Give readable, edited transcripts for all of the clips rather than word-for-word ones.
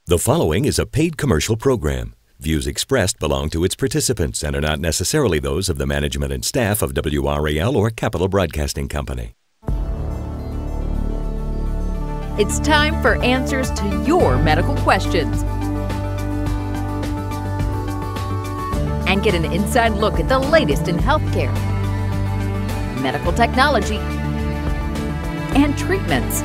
The following is a paid commercial program. Views expressed belong to its participants and are not necessarily those of the management and staff of WRAL or Capital Broadcasting Company. It's time for answers to your medical questions. And get an inside look at the latest in healthcare, medical technology, and treatments.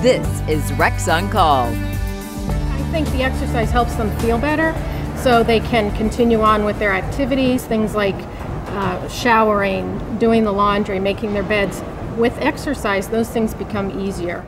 This is Rex on Call. I think the exercise helps them feel better so they can continue on with their activities, things like showering, doing the laundry, making their beds. With exercise, those things become easier.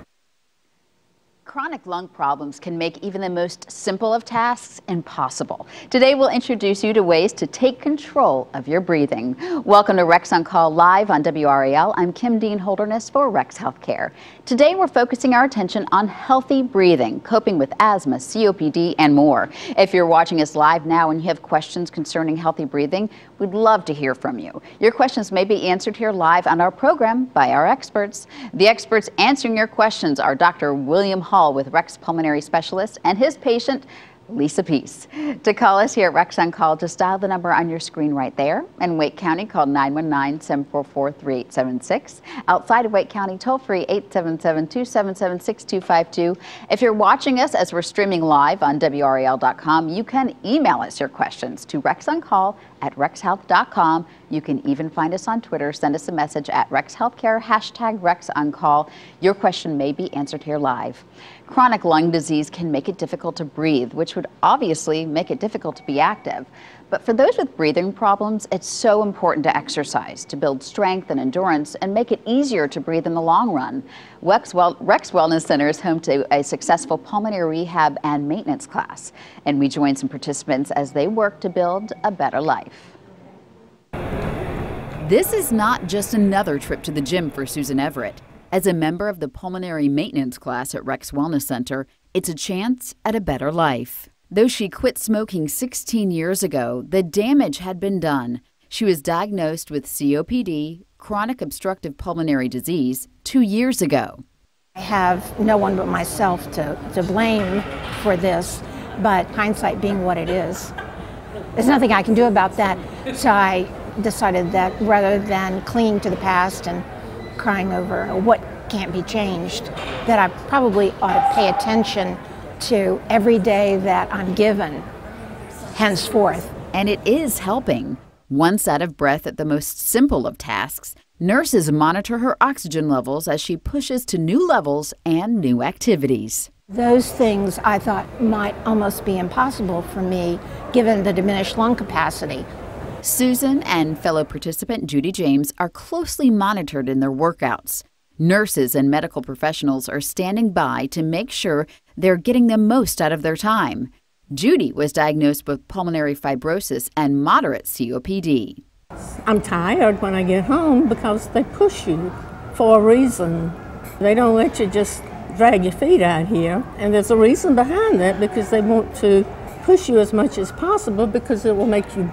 Chronic lung problems can make even the most simple of tasks impossible. Today we'll introduce you to ways to take control of your breathing. Welcome to Rex on Call live on WRAL. I'm Kim Dean Holderness for Rex Healthcare. Today we're focusing our attention on healthy breathing, coping with asthma, COPD, and more. If you're watching us live now and you have questions concerning healthy breathing, we'd love to hear from you. Your questions may be answered here live on our program by our experts. The experts answering your questions are Dr. William Hall with Rex Pulmonary Specialist and his patient, Lisa Peace. To call us here at Rex on Call, just dial the number on your screen right there. In Wake County, call 919-744-3876. Outside of Wake County, toll free 877-277-6252. If you're watching us as we're streaming live on WRAL.com, you can email us your questions to rexoncall@rexhealth.com. You can even find us on Twitter. Send us a message at Rex Healthcare, #RexOnCall. Your question may be answered here live. Chronic lung disease can make it difficult to breathe, which would obviously make it difficult to be active. But for those with breathing problems, it's so important to exercise to build strength and endurance and make it easier to breathe in the long run. Rex Wellness Center is home to a successful pulmonary rehab and maintenance class. And we join some participants as they work to build a better life. This is not just another trip to the gym for Susan Everett. As a member of the pulmonary maintenance class at Rex Wellness Center, it's a chance at a better life. Though she quit smoking 16 years ago, the damage had been done. She was diagnosed with COPD, chronic obstructive pulmonary disease, 2 years ago. I have no one but myself to blame for this, but hindsight being what it is, there's nothing I can do about that. So I decided that rather than clinging to the past and crying over what can't be changed, that I probably ought to pay attention to every day that I'm given henceforth. And it is helping. Once out of breath at the most simple of tasks, nurses monitor her oxygen levels as she pushes to new levels and new activities. Those things I thought might almost be impossible for me given the diminished lung capacity. Susan and fellow participant Judy James are closely monitored in their workouts. Nurses and medical professionals are standing by to make sure they're getting the most out of their time. Judy was diagnosed with pulmonary fibrosis and moderate COPD. I'm tired when I get home because they push you for a reason. They don't let you just drag your feet out here. And there's a reason behind that, because they want to push you as much as possible because it will make you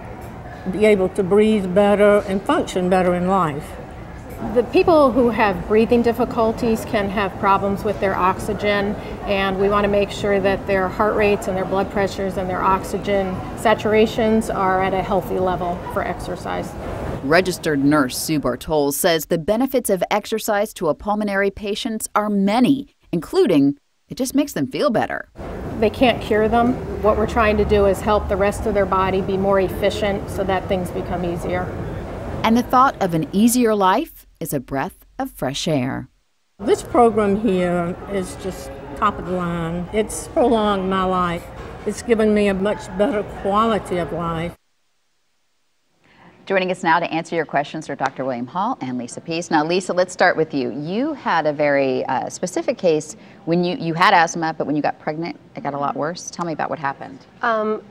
be able to breathe better and function better in life. The people who have breathing difficulties can have problems with their oxygen, and we want to make sure that their heart rates and their blood pressures and their oxygen saturations are at a healthy level for exercise. Registered nurse Sue Bartol says the benefits of exercise to a pulmonary patient are many, including it just makes them feel better. They can't cure them. What we're trying to do is help the rest of their body be more efficient so that things become easier. And the thought of an easier life is a breath of fresh air. This program here is just top of the line. It's prolonged my life. It's given me a much better quality of life. Joining us now to answer your questions are Dr. William Hall and Lisa Peace. Now, Lisa, let's start with you. You had a very specific case when you had asthma, but when you got pregnant, it got a lot worse. Tell me about what happened.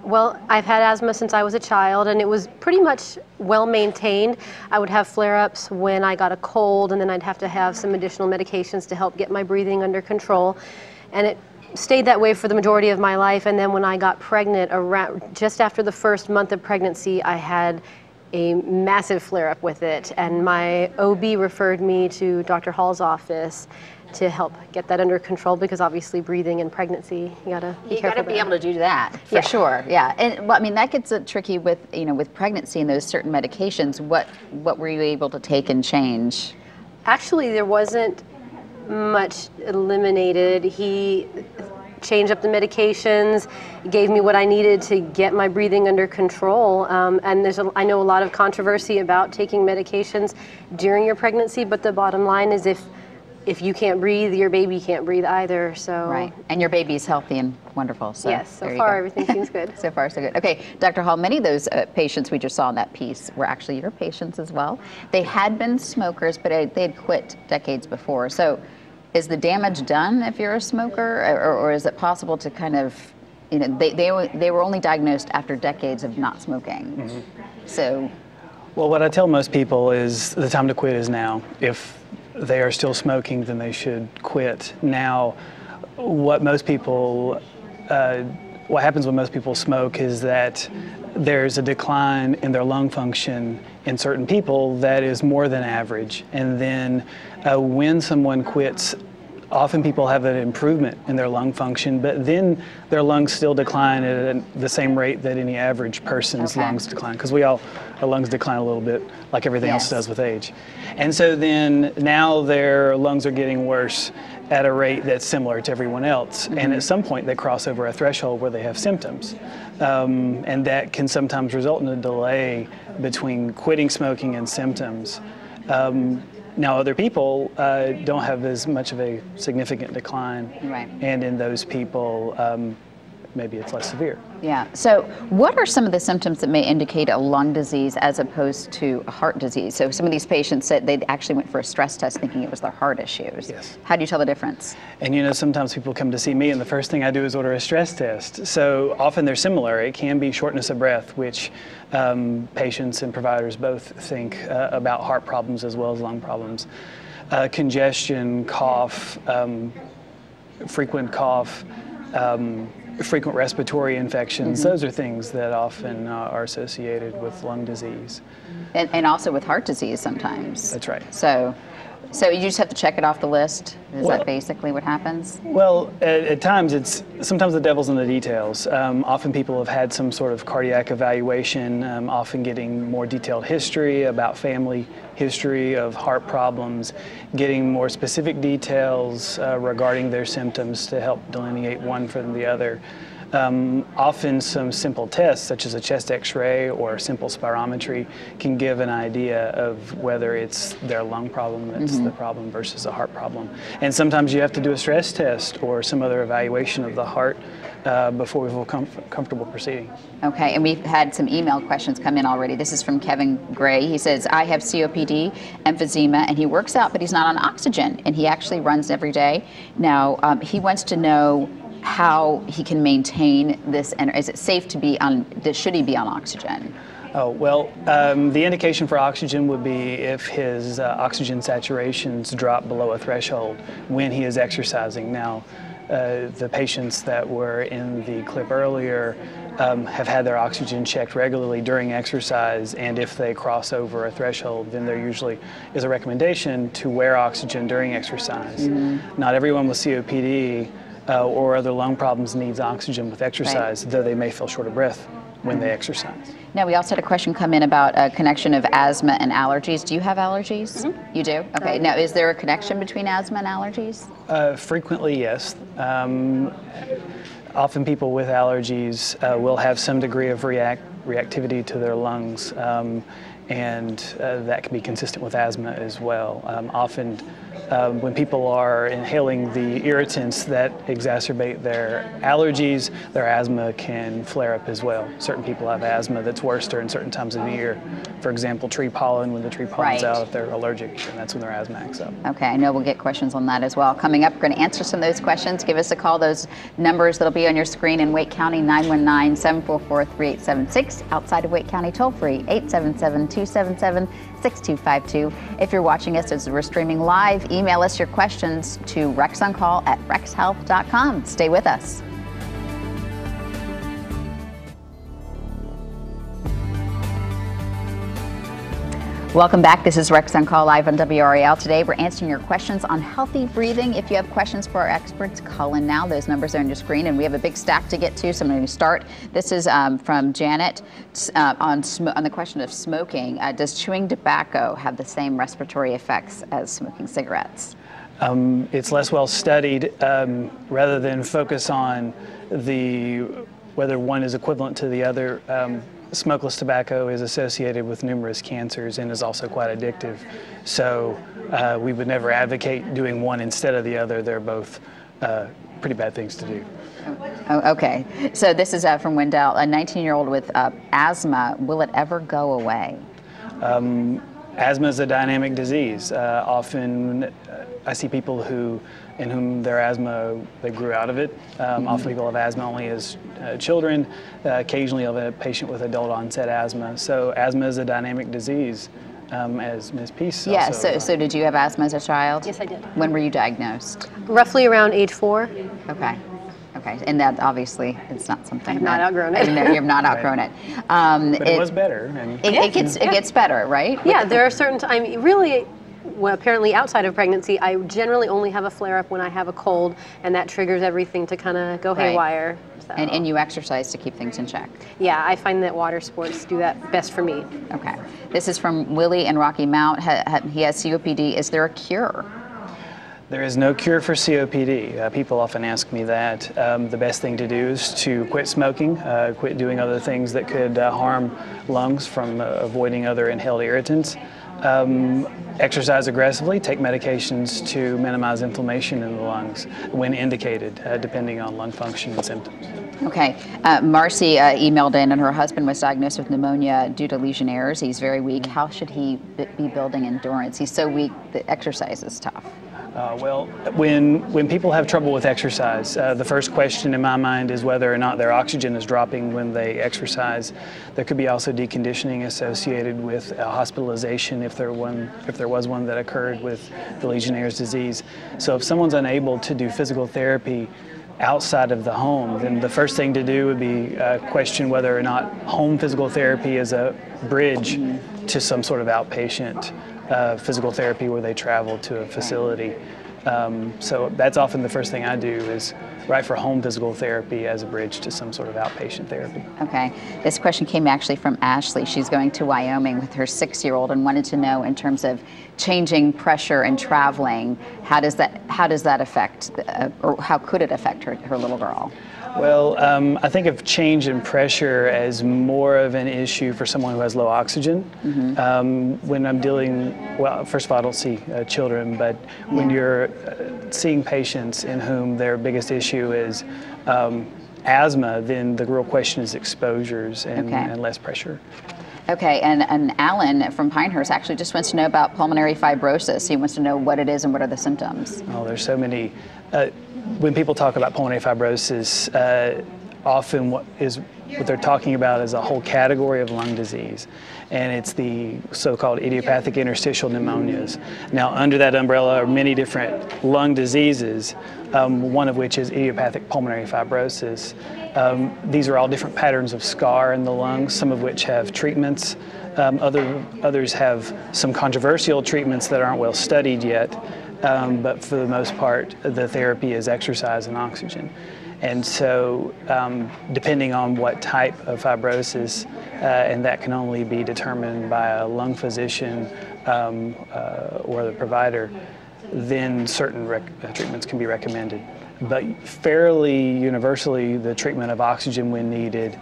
Well, I've had asthma since I was a child, and it was pretty much well maintained. I would have flare-ups when I got a cold, and then I'd have to have some additional medications to help get my breathing under control. And it stayed that way for the majority of my life. And then when I got pregnant, just after the first month of pregnancy, I had a massive flare-up with it, and my OB referred me to Dr. Hall's office to help get that under control, because obviously breathing in pregnancy, you gotta be careful. You gotta be able to do that for Yeah. sure. Yeah, and well, I mean that gets tricky with with pregnancy and those certain medications. What were you able to take and change? Actually, there wasn't much eliminated. He changed up the medications, gave me what I needed to get my breathing under control. And I know a lot of controversy about taking medications during your pregnancy, but the bottom line is if you can't breathe, your baby can't breathe either. So Right, and your baby's healthy and wonderful. So yes, so there you far go. everything seems good. So far, so good. Okay, Dr. Hall, many of those patients we just saw in that piece were actually your patients as well. They had been smokers, but they had quit decades before. So is the damage done if you're a smoker, or is it possible to kind of, they were only diagnosed after decades of not smoking? Mm-hmm. So. Well, what I tell most people is the time to quit is now. If they are still smoking, then they should quit now. What happens when most people smoke is that there's a decline in their lung function in certain people that is more than average. And then when someone quits, often people have an improvement in their lung function, but then their lungs still decline at the same rate that any average person's lungs decline, because our lungs decline a little bit like everything else does with age. And so then now their lungs are getting worse at a rate that's similar to everyone else. Mm-hmm. And at some point they cross over a threshold where they have symptoms. And that can sometimes result in a delay between quitting smoking and symptoms. Now other people don't have as much of a significant decline. Right. And in those people, maybe it's less severe. Yeah, so what are some of the symptoms that may indicate a lung disease as opposed to a heart disease? So some of these patients said they actually went for a stress test thinking it was their heart issues. Yes. How do you tell the difference? And sometimes people come to see me and the first thing I do is order a stress test. So often they're similar. It can be shortness of breath, which patients and providers both think about heart problems as well as lung problems. Congestion, cough, frequent cough, frequent respiratory infections. Mm-hmm. Those are things that often are associated with lung disease. And also with heart disease sometimes. That's right. So you just have to check it off the list? Is that basically what happens? Well, at times sometimes the devil's in the details. Often people have had some sort of cardiac evaluation, often getting more detailed history about family history of heart problems, getting more specific details regarding their symptoms to help delineate one from the other. Often some simple tests such as a chest x-ray or simple spirometry can give an idea of whether it's their lung problem that's the problem versus a heart problem. And sometimes you have to do a stress test or some other evaluation of the heart before we feel comfortable proceeding. Okay, and we've had some email questions come in already. This is from Kevin Gray. He says, I have COPD, emphysema, and he works out, but he's not on oxygen, and he actually runs every day. Now, he wants to know how he can maintain this, and is it safe to be on, should he be on oxygen? Oh, well, the indication for oxygen would be if his oxygen saturations drop below a threshold when he is exercising. Now, the patients that were in the clip earlier have had their oxygen checked regularly during exercise, and if they cross over a threshold, then there usually is a recommendation to wear oxygen during exercise. Mm-hmm. Not everyone with COPD or other lung problems needs oxygen with exercise, though they may feel short of breath when they exercise. Now, we also had a question come in about a connection of asthma and allergies. Do you have allergies? Mm-hmm. You do? Okay. Now, is there a connection between asthma and allergies? Frequently, yes. Often people with allergies will have some degree of reactivity to their lungs, and that can be consistent with asthma as well. Often when people are inhaling the irritants that exacerbate their allergies, their asthma can flare up as well. Certain people have asthma that's worse during certain times of the year. For example, tree pollen, when the tree pollen's out, if they're allergic, and that's when their asthma acts up. Okay, I know we'll get questions on that as well. Coming up, we're going to answer some of those questions. Give us a call. Those numbers that'll be on your screen in Wake County, 919-744-3876. Outside of Wake County, toll free, 877-277-6252. If you're watching us as we're streaming live, email us your questions to rexoncall@rexhealth.com. Stay with us. Welcome back. This is Rex on Call live on WRAL. Today we're answering your questions on healthy breathing. If you have questions for our experts, call in now. Those numbers are on your screen, and we have a big stack to get to, so I'm going to start. This is from Janet on the question of smoking. Does chewing tobacco have the same respiratory effects as smoking cigarettes? It's less well studied. Rather than focus on whether one is equivalent to the other, smokeless tobacco is associated with numerous cancers and is also quite addictive. So we would never advocate doing one instead of the other. They're both pretty bad things to do. Oh, okay. So this is from Wendell, a 19-year-old with asthma. Will it ever go away? Asthma is a dynamic disease. Often I see people in whom their asthma, they grew out of it. Often people have asthma only as children. Occasionally I'll have a patient with adult onset asthma. So asthma is a dynamic disease, as Ms. Peace Yeah, also, so did you have asthma as a child? Yes, I did. When were you diagnosed? Roughly around age 4. Okay. Okay, and that obviously it's not something. I have not outgrown it. You have not outgrown it. But it was better. It gets better, right? Yeah, there are certain times, really, well, apparently outside of pregnancy, I generally only have a flare-up when I have a cold, and that triggers everything to kind of go haywire. So. And you exercise to keep things in check. Yeah, I find that water sports do that best for me. Okay. This is from Willie in Rocky Mount. He has COPD. Is there a cure? There is no cure for COPD. People often ask me that. The best thing to do is to quit smoking, quit doing other things that could harm lungs from avoiding other inhaled irritants. Exercise aggressively, take medications to minimize inflammation in the lungs when indicated, depending on lung function and symptoms. Okay. Marcy emailed in, and her husband was diagnosed with pneumonia due to Legionnaires. He's very weak. How should he be building endurance? He's so weak that exercise is tough. Well, when people have trouble with exercise, the first question in my mind is whether or not their oxygen is dropping when they exercise. There could be also deconditioning associated with hospitalization if there was one that occurred with the Legionnaire's disease. So if someone's unable to do physical therapy outside of the home, then the first thing to do would be question whether or not home physical therapy is a bridge to some sort of outpatient physical therapy where they travel to a facility. So that's often the first thing I do is write for home physical therapy as a bridge to some sort of outpatient therapy. Okay. This question came actually from Ashley. She's going to Wyoming with her 6-year-old and wanted to know, in terms of changing pressure and traveling, how does that affect, or how could it affect her little girl? Well, I think of change in pressure as more of an issue for someone who has low oxygen. When I'm dealing, well, first of all, I don't see children, but when you're seeing patients in whom their biggest issue is asthma, then the real question is exposures and less pressure. Okay, and Alan from Pinehurst actually just wants to know about pulmonary fibrosis. He wants to know what it is and what are the symptoms. Oh, there's so many. When people talk about pulmonary fibrosis, often what they're talking about is a whole category of lung disease, and it's the so-called idiopathic interstitial pneumonias. Now, under that umbrella are many different lung diseases, one of which is idiopathic pulmonary fibrosis. These are all different patterns of scar in the lungs, some of which have treatments. Others have some controversial treatments that aren't well studied yet. But for the most part, the therapy is exercise and oxygen. And so, depending on what type of fibrosis, and that can only be determined by a lung physician or the provider, then certain treatments can be recommended. But fairly universally, the treatment of oxygen when needed,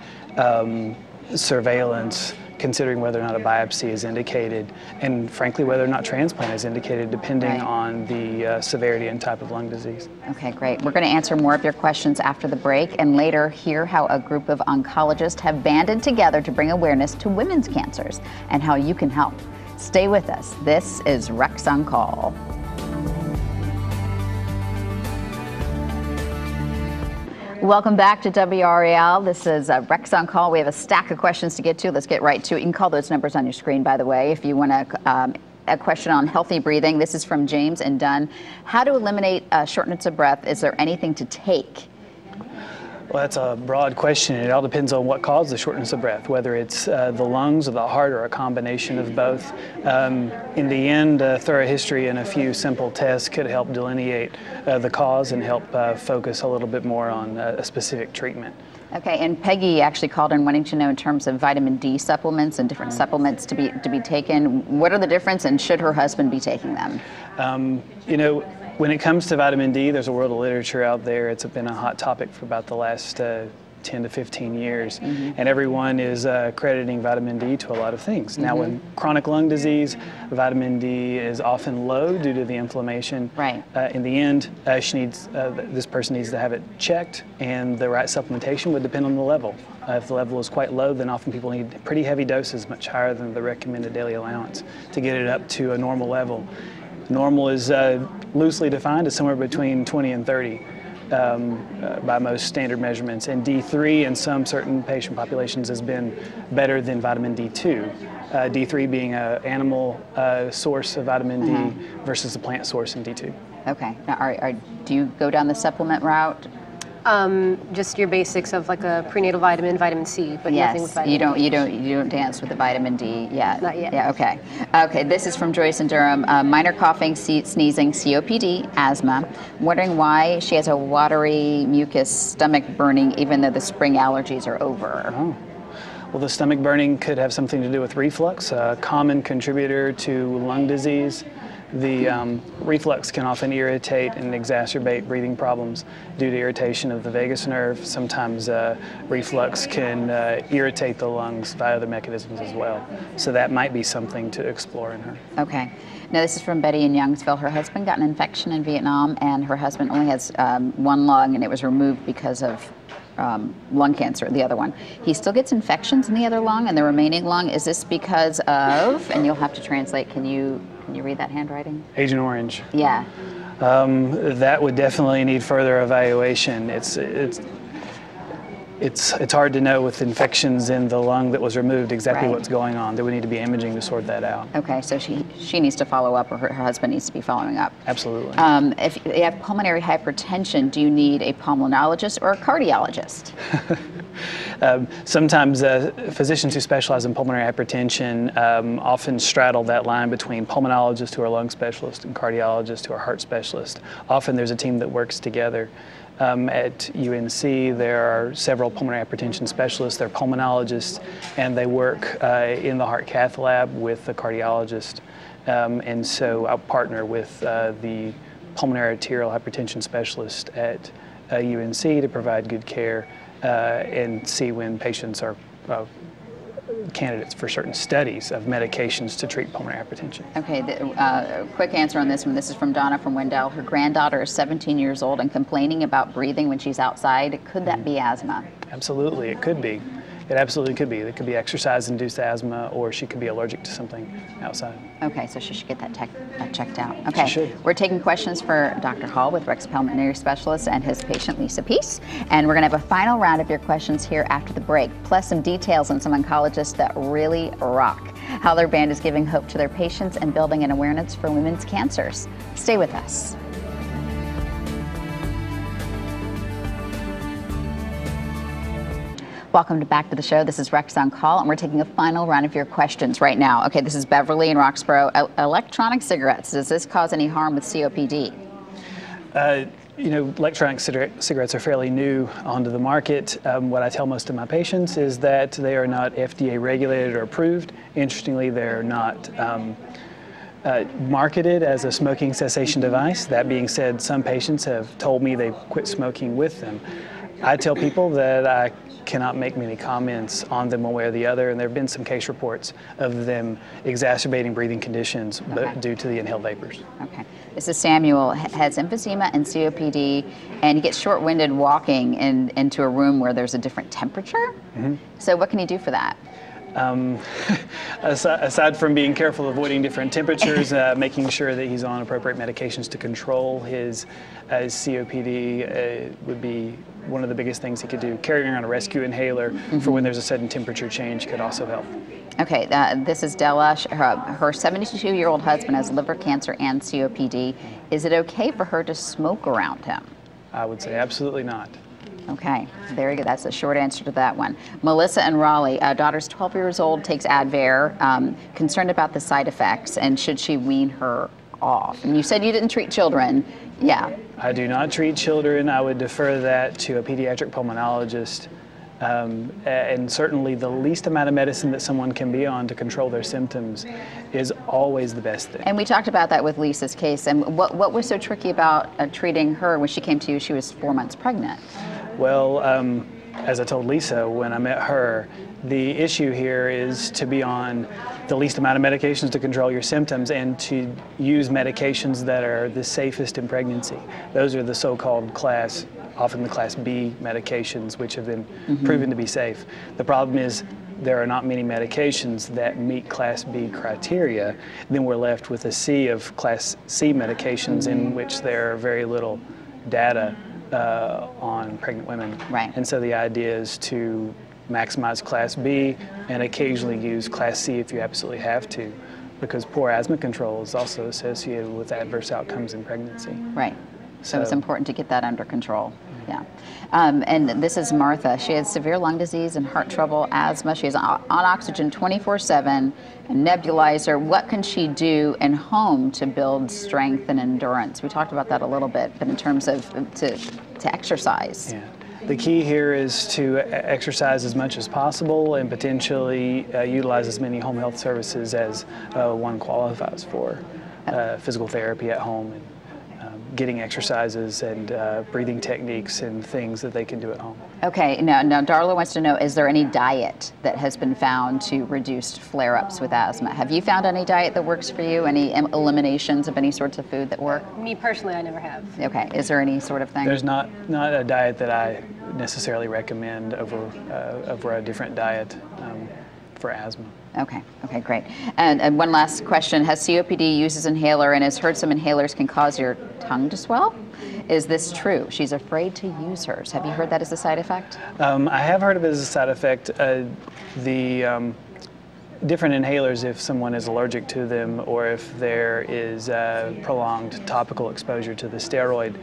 surveillance, considering whether or not a biopsy is indicated, and frankly whether or not transplant is indicated, depending on the severity and type of lung disease. Okay, great. We're going to answer more of your questions after the break, and later hear how a group of oncologists have banded together to bring awareness to women's cancers and how you can help. Stay with us. This is Rex on Call. Welcome back to WRAL. This is Rex on Call. We have a stack of questions to get to. Let's get right to it. You can call those numbers on your screen, by the way, if you want a question on healthy breathing. This is from James and Dunn. How to eliminate shortness of breath? Is there anything to take? Well, that's a broad question. It all depends on what caused the shortness of breath, whether it's the lungs or the heart or a combination of both. In the end, a thorough history and a few simple tests could help delineate the cause and help focus a little bit more on a specific treatment. Okay, and Peggy actually called in wanting to know in terms of vitamin D supplements and different supplements to be taken. What are the difference, and should her husband be taking them? You know, when it comes to vitamin D, there's a world of literature out there. It's been a hot topic for about the last 10 to 15 years, and everyone is crediting vitamin D to a lot of things. Now, in chronic lung disease, vitamin D is often low due to the inflammation. Right. In the end, this person needs to have it checked, and the right supplementation would depend on the level. If the level is quite low, then often people need pretty heavy doses, much higher than the recommended daily allowance, to get it up to a normal level. Normal is loosely defined as somewhere between 20 and 30. By most standard measurements, and D3 in some certain patient populations has been better than vitamin D2. D3 being an animal source of vitamin D versus a plant source in D2. Okay. Now, do you go down the supplement route? Just your basics of like a prenatal vitamin, vitamin C, but yes, nothing with vitamin D. You don't dance with the vitamin D yet. Not yet. Yeah. Okay. Okay. This is from Joyce in Durham. Minor coughing, sneezing, COPD, asthma. Wondering why she has a watery, mucus, stomach burning, even though the spring allergies are over. Oh. Well, the stomach burning could have something to do with reflux, a common contributor to lung disease. The reflux can often irritate and exacerbate breathing problems due to irritation of the vagus nerve. Sometimes reflux can irritate the lungs via other mechanisms as well. So that might be something to explore in her. Okay. Now this is from Betty in Youngsville. Her husband got an infection in Vietnam, and her husband only has one lung, and it was removed because of lung cancer, the other one. He still gets infections in the other lung and the remaining lung. Is this because of, and you'll have to translate, can you read that handwriting? Agent Orange. Yeah. That would definitely need further evaluation. It's hard to know with infections in the lung that was removed exactly what's going on. There would need to be imaging to sort that out. Okay, so she needs to follow up, or her husband needs to be following up. Absolutely. If you have pulmonary hypertension, do you need a pulmonologist or a cardiologist? Sometimes physicians who specialize in pulmonary hypertension often straddle that line between pulmonologists who are lung specialists and cardiologists who are heart specialists. Often there's a team that works together. At UNC, there are several pulmonary hypertension specialists. They're pulmonologists, and they work in the heart cath lab with the cardiologist. And so I'll partner with the pulmonary arterial hypertension specialist at UNC to provide good care and see when patients are candidates for certain studies of medications to treat pulmonary hypertension. Okay, quick answer on this one. This is from Donna from Wendell. Her granddaughter is 17 years old and complaining about breathing when she's outside. Could that be asthma? Absolutely, it could be. It absolutely could be. It could be exercise-induced asthma, or she could be allergic to something outside. Okay, so she should get that checked out. Okay, she should. We're taking questions for Dr. Hall with Rex Pulmonary Specialist and his patient Lisa Peace. And we're going to have a final round of your questions here after the break, plus some details on some oncologists that really rock. How their band is giving hope to their patients and building an awareness for women's cancers. Stay with us. Welcome back to the show. This is Rex on Call, and we're taking a final round of your questions right now. Okay, this is Beverly in Roxborough. Electronic cigarettes, does this cause any harm with COPD? You know, electronic cigarettes are fairly new onto the market. What I tell most of my patients is that they are not FDA regulated or approved. Interestingly, they're not marketed as a smoking cessation device. That being said, some patients have told me they quit smoking with them. I tell people that I cannot make many comments on them one way or the other, and there have been some case reports of them exacerbating breathing conditions due to the inhaled vapors. Okay. This is Samuel, has emphysema and COPD, and he gets short-winded walking into a room where there's a different temperature. So what can he do for that? Aside from being careful, avoiding different temperatures, making sure that he's on appropriate medications to control his COPD would be one of the biggest things he could do. Carrying around a rescue inhaler for when there's a sudden temperature change could also help. Okay, this is Della. Her 72-year-old husband has liver cancer and COPD. Is it okay for her to smoke around him? I would say absolutely not. Okay, very good. That's the short answer to that one. Melissa and Raleigh, daughter's 12 years old, takes Advair, concerned about the side effects, and should she wean her off? And you said you didn't treat children. Yeah. I do not treat children. I would defer that to a pediatric pulmonologist. And certainly the least amount of medicine that someone can be on to control their symptoms is always the best thing. And we talked about that with Lisa's case. And what was so tricky about treating her when she came to you? She was 4 months pregnant. Well, as I told Lisa when I met her, the issue here is to be on the least amount of medications to control your symptoms and to use medications that are the safest in pregnancy. Those are the so-called often the class B medications, which have been proven to be safe. The problem is there are not many medications that meet class B criteria. Then we're left with a sea of class C medications in which there are very little data on pregnant women. Right. And so the idea is to maximize class B and occasionally use class C if you absolutely have to, because poor asthma control is also associated with adverse outcomes in pregnancy. Right. So it's important to get that under control. Yeah. And this is Martha. She has severe lung disease and heart trouble, asthma. She is on oxygen 24/7, a nebulizer. What can she do in home to build strength and endurance? We talked about that a little bit, but in terms of to exercise. Yeah. The key here is to exercise as much as possible and potentially utilize as many home health services as one qualifies for. Physical therapy at home, and getting exercises and breathing techniques and things that they can do at home. Okay, now Darla wants to know, is there any diet that has been found to reduce flare-ups with asthma? Have you found any diet that works for you? Any eliminations of any sorts of food that work? Me personally, I never have. Okay, is there any sort of thing? There's not a diet that I necessarily recommend over a different diet for asthma. Okay, great. And one last question. Has COPD, uses inhaler, and has heard some inhalers can cause your tongue to swell? Is this true? She's afraid to use hers. Have you heard that as a side effect? I have heard of it as a side effect. The different inhalers, if someone is allergic to them or if there is prolonged topical exposure to the steroid,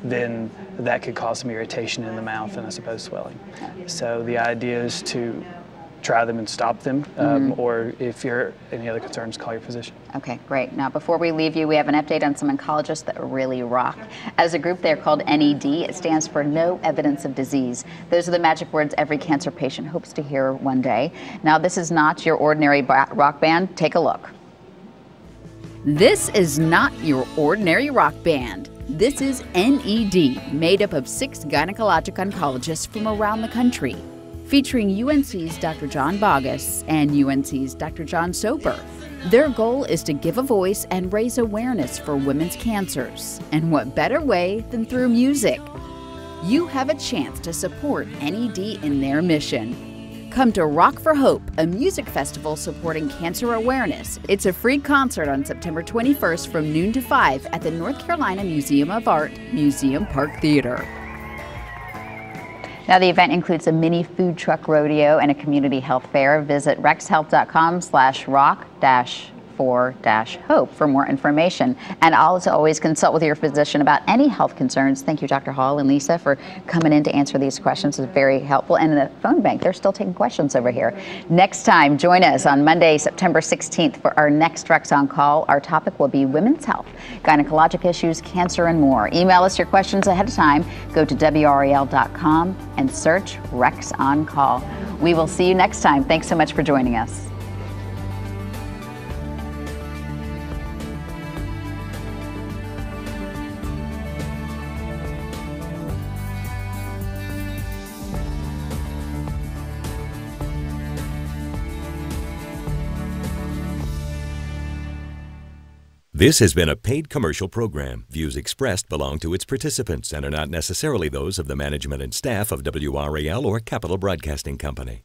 then that could cause some irritation in the mouth and I suppose swelling. So the idea is to try them and stop them, or if you're any other concerns, call your physician. Okay, great. Now, before we leave you, we have an update on some oncologists that really rock. As a group, they're called NED. It stands for No Evidence of Disease. Those are the magic words every cancer patient hopes to hear one day. Now, this is not your ordinary rock band. Take a look. This is not your ordinary rock band. This is NED, made up of 6 gynecologic oncologists from around the country, featuring UNC's Dr. John Bogus and UNC's Dr. John Soper. Their goal is to give a voice and raise awareness for women's cancers. And what better way than through music? You have a chance to support NED in their mission. Come to Rock for Hope, a music festival supporting cancer awareness. It's a free concert on September 21st from noon to 5 at the North Carolina Museum of Art, Museum Park Theater. Now, the event includes a mini food truck rodeo and a community health fair. Visit rexhealth.com/rock-for-hope for more information. And as always, consult with your physician about any health concerns. Thank you, Dr. Hall and Lisa, for coming in to answer these questions. It's very helpful. And the phone bank, they're still taking questions over here. Next time, join us on Monday, September 16th for our next Rex on Call. Our topic will be women's health, gynecologic issues, cancer, and more. Email us your questions ahead of time. Go to WRAL.com and search Rex on Call. We will see you next time. Thanks so much for joining us. This has been a paid commercial program. Views expressed belong to its participants and are not necessarily those of the management and staff of WRAL or Capital Broadcasting Company.